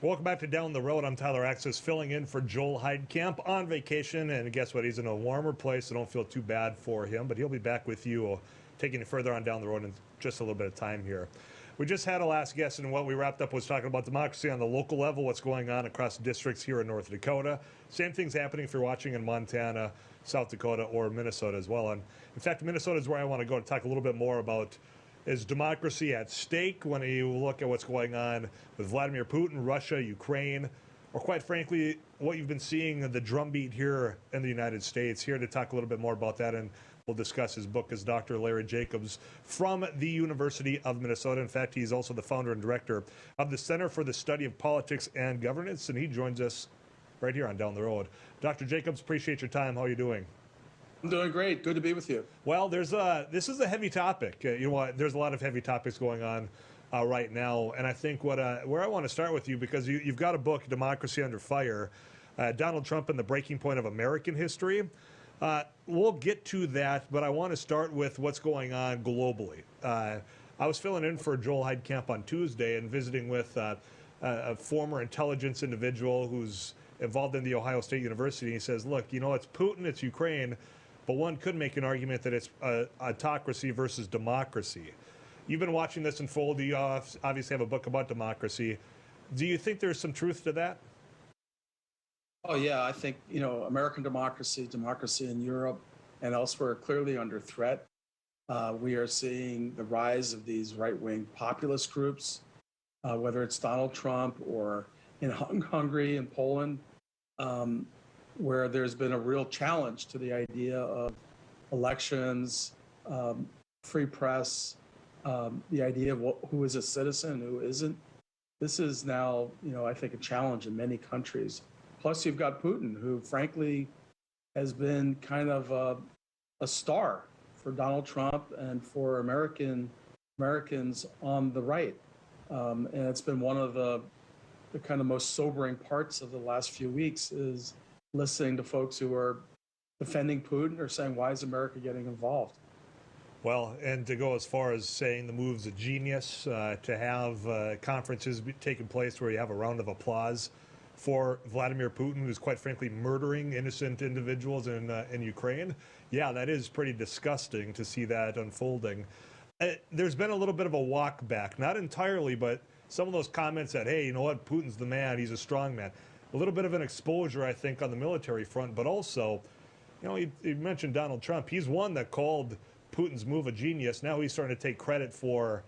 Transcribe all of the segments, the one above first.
Welcome back to Down the Road. I'm Tyler Axness, filling in for Joel Heitkamp on vacation. And guess what? He's in a warmer place, so don't feel too bad for him. But he'll be back with you, taking you further on down the road in just a little bit of time here. We just had a last guest, and what we wrapped up was talking about democracy on the local level, what's going on across districts here in North Dakota. Same thing's happening if you're watching in Montana, South Dakota, or Minnesota as well. And in fact, Minnesota is where I want to go to talk a little bit more about, is democracy at stake when you look at what's going on with Vladimir Putin, Russia, Ukraine, or quite frankly, what you've been seeing the drumbeat here in the United States. Here to talk a little bit more about that, and we'll discuss his book, is Dr. Larry Jacobs from the University of Minnesota. In fact, he's also the founder and director of the Center for the Study of Politics and Governance, and he joins us right here on Down the Road. Dr. Jacobs, appreciate your time. How are you doing? I'm doing great. Good to be with you. Well, this is a heavy topic. You know what? There's a lot of heavy topics going on right now, and I think where I want to start with you, because you've got a book, Democracy Under Fire, Donald Trump and the Breaking Point of American History. We'll get to that, but I want to start with what's going on globally. I was filling in for Joel Heitkamp on Tuesday and visiting with a former intelligence individual who's involved in the Ohio State University. He says, look, you know, it's Putin, it's Ukraine, but one could make an argument that it's autocracy versus democracy. You've been watching this unfold. You obviously have a book about democracy. Do you think there's some truth to that? Oh, yeah. I think, American democracy in Europe and elsewhere are clearly under threat. We are seeing the rise of these right-wing populist groups, whether it's Donald Trump or in Hungary and Poland, where there's been a real challenge to the idea of elections, free press, the idea of who is a citizen, who isn't. This is now, I think, a challenge in many countries. Plus, you've got Putin, who, frankly, has been kind of a star for Donald Trump and for Americans on the right. And it's been one of the kind of most sobering parts of the last few weeks is listening to folks who are defending Putin or saying, why is America getting involved? Well, and to go as far as saying the move's a genius, to have conferences taking place where you have a round of applause for Vladimir Putin, who's quite frankly murdering innocent individuals in Ukraine. Yeah, that is pretty disgusting to see that unfolding. There's been a little bit of a walk back, not entirely, but some of those comments that, hey, you know what, Putin's the man, he's a strong man. A little bit of an exposure, I think, on the military front, but also, you mentioned Donald Trump. He's one that called Putin's move a genius. Now he's starting to take credit for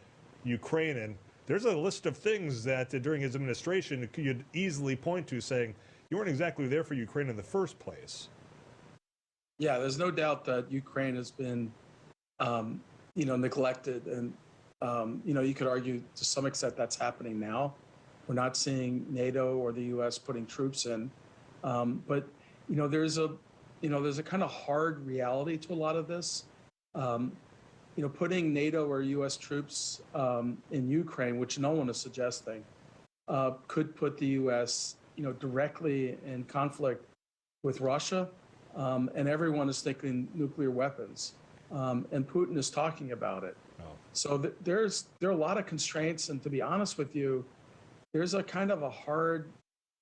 Ukraine, and there's a list of things that during his administration you'd easily point to saying you weren't exactly there for Ukraine in the first place. Yeah, there's no doubt that Ukraine has been, neglected, and you could argue to some extent that's happening now. We're not seeing NATO or the U.S. putting troops in, but there's a kind of hard reality to a lot of this. Putting NATO or U.S. troops in Ukraine, which no one is suggesting, could put the U.S. directly in conflict with Russia, and everyone is thinking nuclear weapons, and Putin is talking about it. Oh. So there are a lot of constraints, and to be honest with you, there's a kind of a hard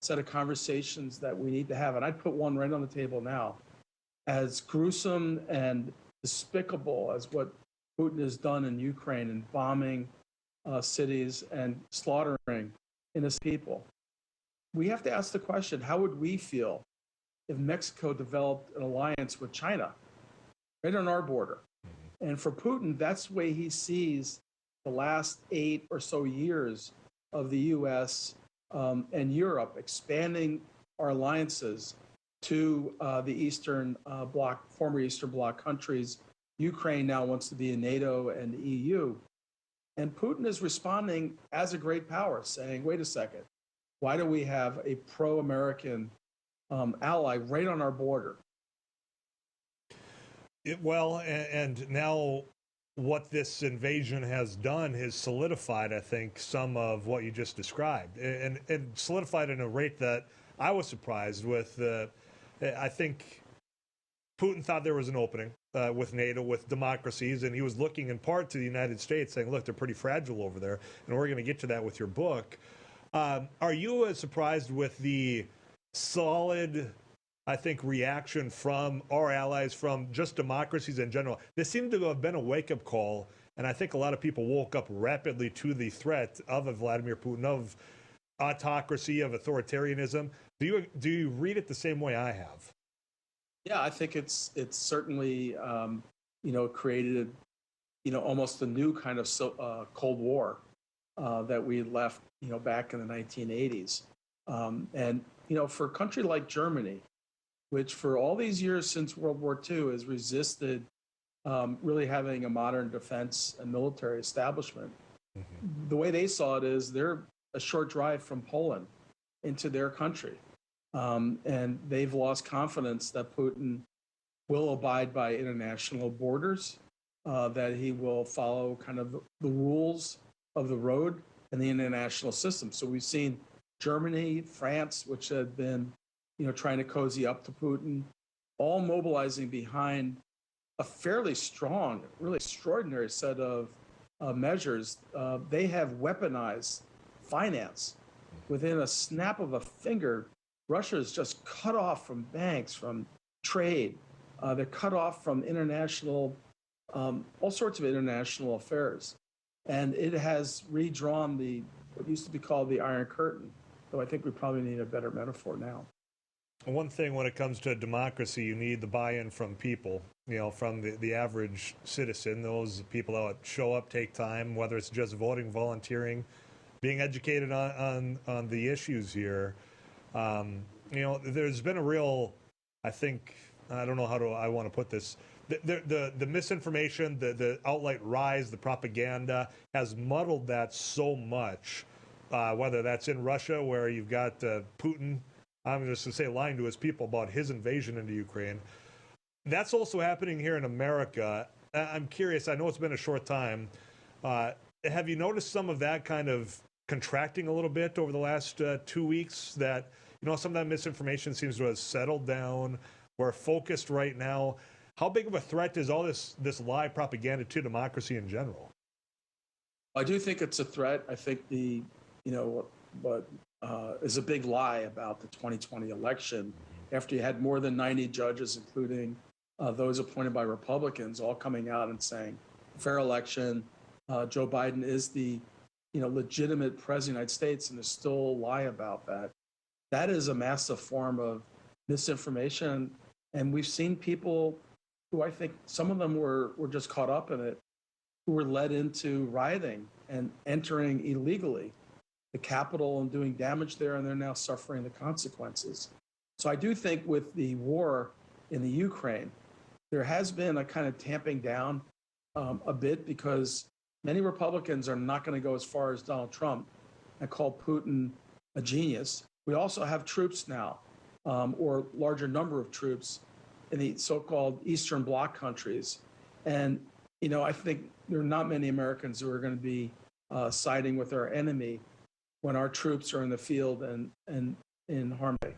set of conversations that we need to have, and I'd put one right on the table now. As gruesome and despicable as what Putin has done in Ukraine and bombing cities and slaughtering innocent people, we have to ask the question, how would we feel if Mexico developed an alliance with China right on our border? And for Putin, that's the way he sees the last 8 or so years of the U.S. And Europe expanding our alliances to the Eastern Bloc, former Eastern Bloc countries. Ukraine now wants to be in NATO and the EU. And Putin is responding as a great power, saying, wait a second, why do we have a pro-American ally right on our border? And now what this invasion has done has solidified, I think, some of what you just described, and solidified in a rate that I was surprised with. I think Putin thought there was an opening with NATO, with democracies, and he was looking in part to the United States saying, look, they're pretty fragile over there, and we're going to get to that with your book. Are you surprised with the solid, I think, reaction from our allies, from just democracies in general? This seemed to have been a wake-up call, and I think a lot of people woke up rapidly to the threat of a Vladimir Putin, of autocracy, of authoritarianism. Do you read it the same way I have? Yeah, I think it's certainly created almost a new kind of Cold War that we left back in the 1980s, and for a country like Germany, which for all these years since World War II has resisted really having a modern defense and military establishment. Mm-hmm. The way they saw it is they're a short drive from Poland into their country. And they've lost confidence that Putin will abide by international borders, that he will follow kind of the rules of the road and the international system. So we've seen Germany, France, which had been, trying to cozy up to Putin, all mobilizing behind a fairly strong, really extraordinary set of measures. They have weaponized finance within a snap of a finger. Russia is just cut off from banks, from trade. They're cut off from international, all sorts of international affairs. And it has redrawn what used to be called the Iron Curtain, though I think we probably need a better metaphor now. One thing when it comes to democracy, you need the buy-in from people, from the average citizen, those people that show up, take time, whether it's just voting, volunteering, being educated on the issues here. There's been a real, I think, I don't know I want to put this, the misinformation, the outright rise, the propaganda has muddled that so much, whether that's in Russia where you've got Putin, I'm just going to say, lying to his people about his invasion into Ukraine. That's also happening here in America. I'm curious, I know it's been a short time. Have you noticed some of that kind of contracting a little bit over the last 2 weeks, that some of that misinformation seems to have settled down? We're focused right now. How big of a threat is all this lie propaganda to democracy in general? I do think it's a threat. I think what is a big lie about the 2020 election, after you had more than 90 judges, including those appointed by Republicans, all coming out and saying fair election, Joe Biden is the legitimate president of the United States, and there's still a lie about that. That is a massive form of misinformation. And we've seen people who, I think some of them were just caught up in it, who were led into rioting and entering illegally the Capitol and doing damage there, and they're now suffering the consequences. So I do think with the war in the Ukraine, there has been a kind of tamping down a bit, because many Republicans are not going to go as far as Donald Trump and call Putin a genius. We also have troops now, or larger number of troops in the so-called Eastern Bloc countries. And, I think there are not many Americans who are going to be siding with our enemy when our troops are in the field and in harmony.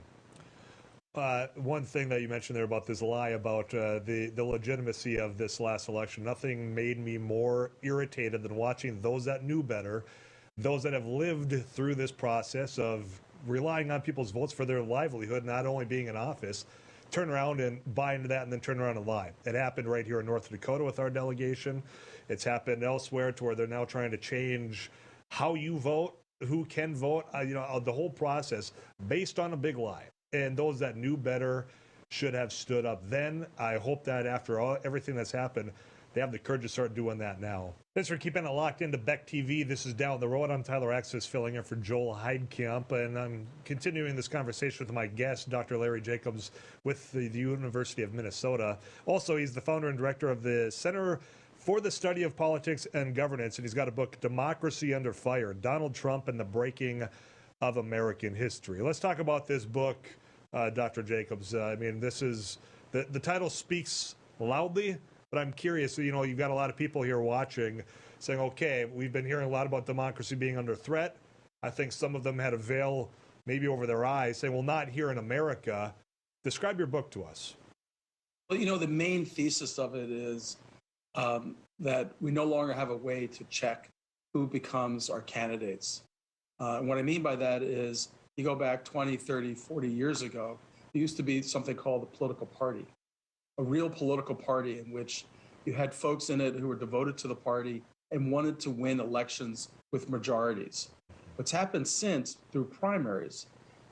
One thing that you mentioned there about this lie about the legitimacy of this last election, nothing made me more irritated than watching those that knew better, those that have lived through this process of relying on people's votes for their livelihood, not only being in office, turn around and buy into that and then turn around and lie. It happened right here in North Dakota with our delegation. It's happened elsewhere to where they're now trying to change how you vote, who can vote, the whole process based on a big lie. And those that knew better should have stood up then. I hope that after everything that's happened, they have the courage to start doing that now. Thanks for keeping it locked into Beck TV. This is Down the Road. I'm Tyler Axness, filling in for Joel Heitkamp, and I'm continuing this conversation with my guest, Dr. Larry Jacobs, with the University of Minnesota. Also, he's the founder and director of the Center for the Study of Politics and Governance, and he's got a book, Democracy Under Fire, Donald Trump and the Breaking of American History. Let's talk about this book, Dr. Jacobs. This is, the title speaks loudly, but I'm curious, you've got a lot of people here watching saying, okay, we've been hearing a lot about democracy being under threat. I think some of them had a veil maybe over their eyes, saying, well, not here in America. Describe your book to us. Well, the main thesis of it is that we no longer have a way to check who becomes our candidates. And what I mean by that is you go back 20, 30, 40 years ago, there used to be something called a political party, a real political party in which you had folks in it who were devoted to the party and wanted to win elections with majorities. What's happened since through primaries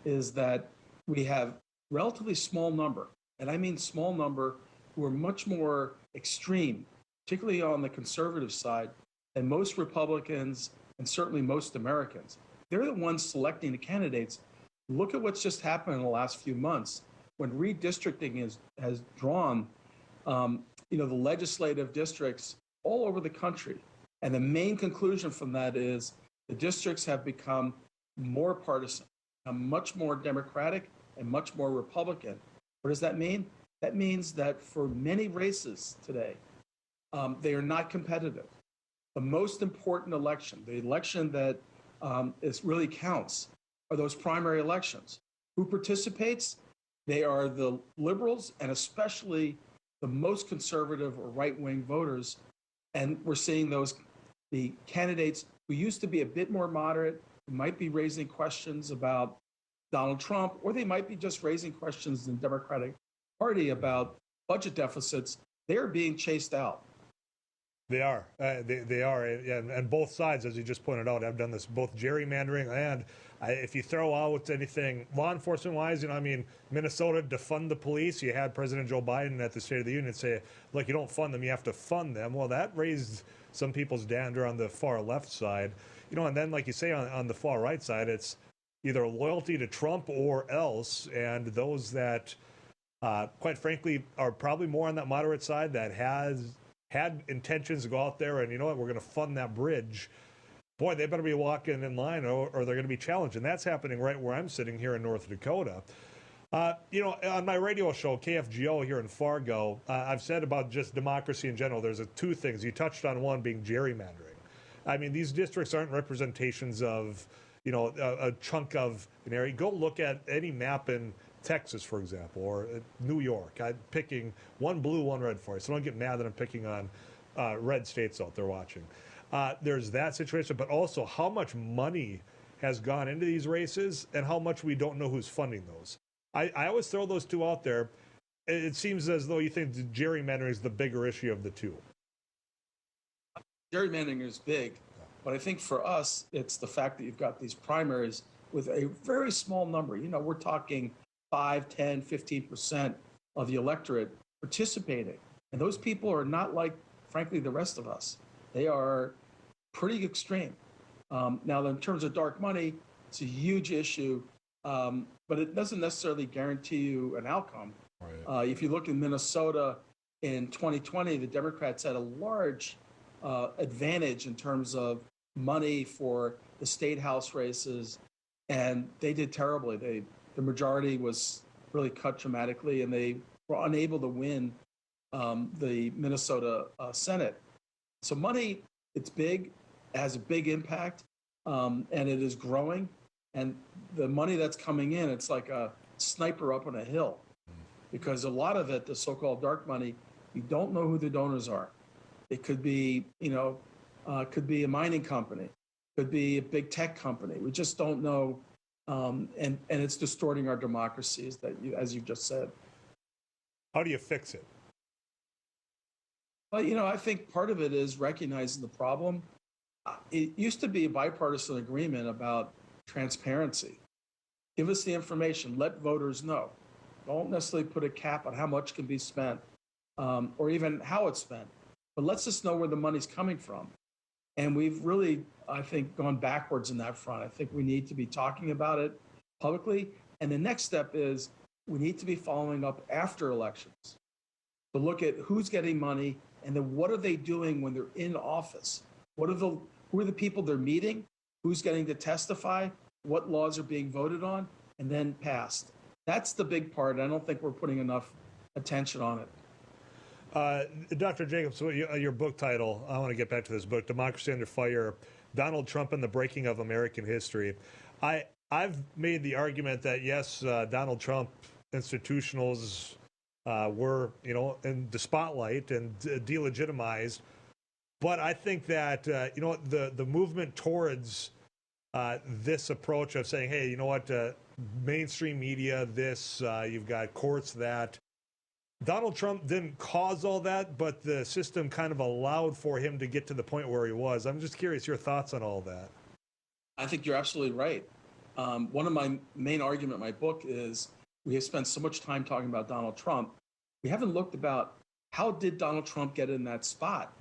is that we have relatively small number, and I mean small number, who are much more extreme, particularly on the conservative side, than most Republicans and certainly most Americans. They're the ones selecting the candidates. Look at what's just happened in the last few months when redistricting has drawn the legislative districts all over the country. And the main conclusion from that is the districts have become more partisan, much more Democratic and much more Republican. What does that mean? That means that for many races today, they are not competitive. The most important election, the election that really counts, are those primary elections. Who participates? They are the liberals and especially the most conservative or right-wing voters. And we're seeing the candidates who used to be a bit more moderate, who might be raising questions about Donald Trump, or they might be just raising questions in the Democratic Party about budget deficits. They're being chased out. They are. They are. And both sides, as you just pointed out, have done this, both gerrymandering and if you throw out anything law enforcement-wise, Minnesota defund the police. You had President Joe Biden at the State of the Union say, look, you don't fund them, you have to fund them. Well, that raised some people's dander on the far left side. And then, like you say, on the far right side, it's either loyalty to Trump or else. And those that, quite frankly, are probably more on that moderate side that had intentions to go out there and, we're going to fund that bridge. Boy, they better be walking in line or they're going to be challenged. And that's happening right where I'm sitting here in North Dakota. On my radio show, KFGO here in Fargo, I've said about just democracy in general, there's two things. You touched on one being gerrymandering. These districts aren't representations of, a chunk of an area. Go look at any map in Texas, for example, or New York. I'm picking one blue, one red for you. So don't get mad that I'm picking on red states out there watching. There's that situation, but also how much money has gone into these races and how much we don't know who's funding those. I always throw those two out there. It seems as though you think gerrymandering is the bigger issue of the two. Gerrymandering is big, but I think for us, it's the fact that you've got these primaries with a very small number. We're talking 5, 10, 15% of the electorate participating. And those people are not like, frankly, the rest of us. They are pretty extreme. Now, in terms of dark money, it's a huge issue, but it doesn't necessarily guarantee you an outcome. Right. If you look in Minnesota in 2020, the Democrats had a large advantage in terms of money for the state house races, and they did terribly. The majority was really cut dramatically, and they were unable to win the Minnesota Senate. So money, it's big, it has a big impact, and it is growing. And the money that's coming in, it's like a sniper up on a hill, because a lot of it, the so-called dark money, you don't know who the donors are. It could be, could be a mining company, could be a big tech company. We just don't know. And it's distorting our democracies, as you just said. How do you fix it? Well, I think part of it is recognizing the problem. It used to be a bipartisan agreement about transparency. Give us the information, let voters know. Don't necessarily put a cap on how much can be spent or even how it's spent, but let's just know where the money's coming from. And we've really, I think, gone backwards in that front. I think we need to be talking about it publicly. And the next step is we need to be following up after elections to look at who's getting money and then what are they doing when they're in office? Who are the people they're meeting? Who's getting to testify? What laws are being voted on and then passed? That's the big part. I don't think we're putting enough attention on it. Dr. Jacobs, so your book title, I want to get back to this book, Democracy Under Fire, Donald Trump and the Breaking of American History. I've made the argument that, yes, Donald Trump institutionals were, in the spotlight and delegitimized. But I think that, the movement towards this approach of saying, hey, you know what, mainstream media, this, you've got courts, that. Donald Trump didn't cause all that, but the system kind of allowed for him to get to the point where he was. I'm just curious your thoughts on all that. I think you're absolutely right. One of my main argument in my book is we have spent so much time talking about Donald Trump. We haven't looked about how did Donald Trump get in that spot?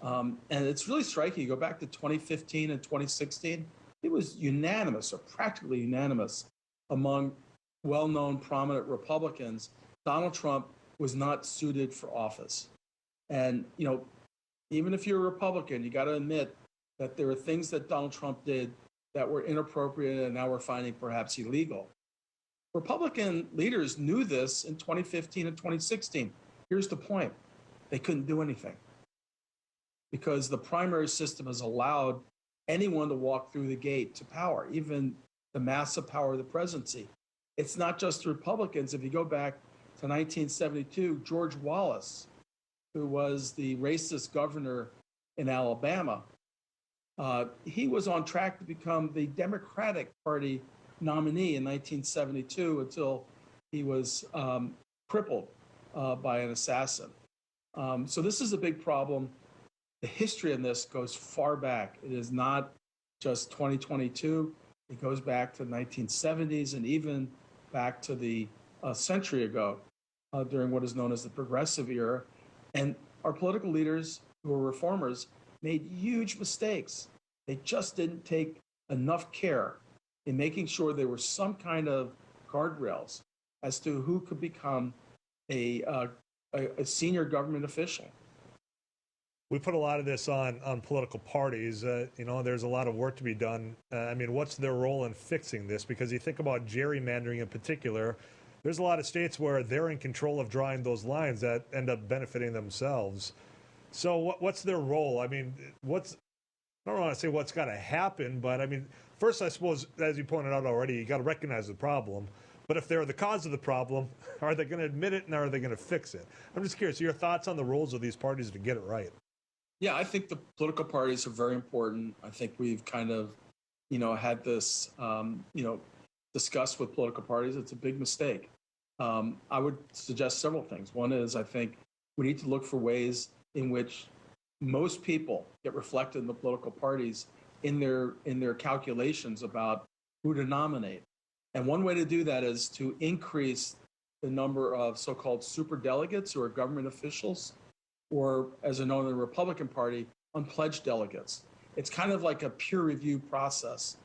And it's really striking. You go back to 2015 and 2016, it was unanimous or practically unanimous among well-known prominent Republicans. Donald Trump was not suited for office. And, you know, even if you're a Republican, you got to admit that there are things that Donald Trump did that were inappropriate and now we're finding perhaps illegal. Republican leaders knew this in 2015 and 2016. Here's the point. They couldn't do anything because the primary system has allowed anyone to walk through the gate to power, even the massive power of the presidency. It's not just the Republicans. If you go back to 1972, George Wallace, who was the racist governor in Alabama, he was on track to become the Democratic Party nominee in 1972 until he was crippled by an assassin. So this is a big problem. The history in this goes far back. It is not just 2022. It goes back to the 1970s and even back to the century ago during what is known as the Progressive Era. And our political leaders who were reformers made huge mistakes. They just didn't take enough care in making sure there were some kind of guardrails as to who could become a senior government official. We put a lot of this on political parties. You know, there's a lot of work to be done. I mean, what's their role in fixing this? Because you think about gerrymandering in particular, there's a lot of states where they're in control of drawing those lines that end up benefiting themselves. So what's their role? I mean, I don't want to say what's got to happen, but I mean, first, I suppose, as you pointed out already, you got to recognize the problem. But if they're the cause of the problem, are they going to admit it and are they going to fix it? I'm just curious, your thoughts on the roles of these parties to get it right? Yeah, I think the political parties are very important. I think we've kind of, had this, discussed with political parties. It's a big mistake. I would suggest several things. One is I think we need to look for ways in which most people get reflected in the political parties in their calculations about who to nominate. And one way to do that is to increase the number of so-called superdelegates who are government officials, or as are known in the Republican Party, unpledged delegates. It's kind of like a peer review process.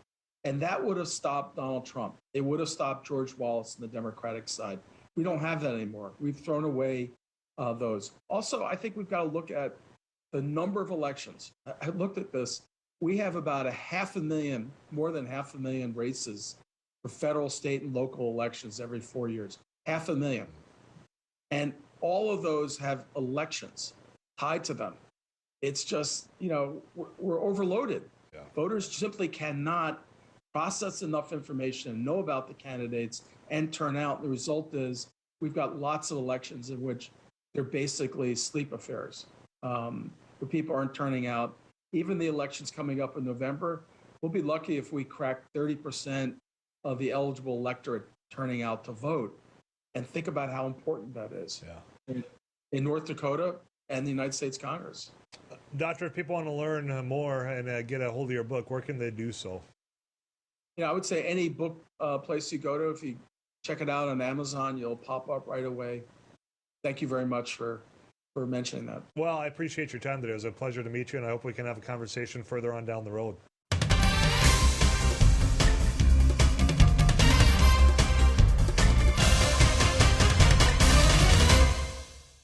And that would have stopped Donald Trump. It would have stopped George Wallace on the Democratic side. We don't have that anymore. We've thrown away those. Also, I think we've got to look at the number of elections. I looked at this. We have about more than 500,000 races for federal, state, and local elections every 4 years. 500,000. And all of those have elections tied to them. It's just, we're overloaded. Yeah. Voters simply cannot process enough information, know about the candidates, and turn out. The result is we've got lots of elections in which they're basically sleep affairs, where people aren't turning out. Even the elections coming up in November, we'll be lucky if we crack 30% of the eligible electorate turning out to vote. And think about how important that is in North Dakota and the United States Congress. Doctor, if people want to learn more and get a hold of your book, where can they do so? I would say any book place you go to, if you check it out on Amazon, you'll pop up right away. Thank you very much for mentioning that. Well, I appreciate your time today. It was a pleasure to meet you, and I hope we can have a conversation further on down the road.